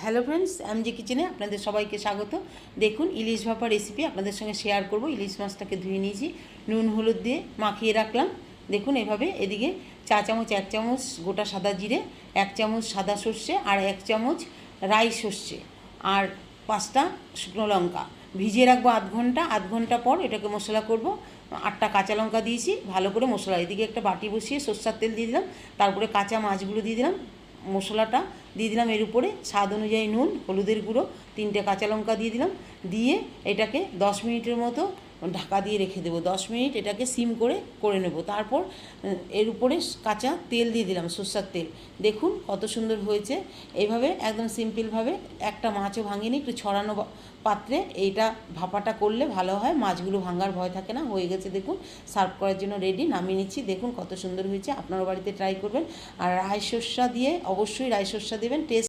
Hello friends, MG কিচেনে আপনাদের সবাইকে স্বাগত। দেখুন, ইলিশ ভাপা রেসিপি আপনাদের সঙ্গে শেয়ার করব। ইলিশ মাছটাকে ধুয়ে নিয়েছি, নুন হলুদ দিয়ে মাখিয়ে রাখলাম। দেখুন এভাবে। এদিকে 1 চামচ গোটা সাদা জিরে, 1 চামচ সাদা সর্ষে আর 1 চামচ রাই সর্ষে আর 5টা শুকনো লঙ্কা ভিজিয়ে রাখবো আধ ঘন্টা পর এটাকে মশলা করব। 8টা কাঁচা লঙ্কা দিয়েছি, ভালো করে মশলা। এদিকে একটা বাটি বসিয়ে সরষের তেল দিয়ে দিলাম, তারপরে কাঁচা মাছগুলো দিয়ে দিলাম, মশলাটা দিয়ে দিলাম, এর উপরে স্বাদ অনুযায়ী নুন, হলুদের গুঁড়ো, 3টে কাঁচা লঙ্কা দিয়ে দিলাম। দিয়ে এটাকে 10 মিনিটের মতো ঢাকা দিয়ে রেখে দেবো। 10 মিনিট এটাকে সিম করে নেব। তারপর এর উপরে কাঁচা তেল দিয়ে দিলাম, সরষের তেল। দেখুন কত সুন্দর হয়েছে। এইভাবে একদম সিম্পলভাবে, একটা মাছও ভাঙিনি, একটু ছড়ানো পাত্রে এইটা ভাপাটা করলে ভালো হয়, মাছগুলো ভাঙার ভয় থাকে না। হয়ে গেছে দেখুন, সার্ভ করার জন্য রেডি। নামিয়ে নিচ্ছি। দেখুন কত সুন্দর হয়েছে, আপনারা বাড়িতে ট্রাই করবেন। আর রাই সর্ষে দিয়ে, অবশ্যই রাই সর্ষে দেবেন, টেস্ট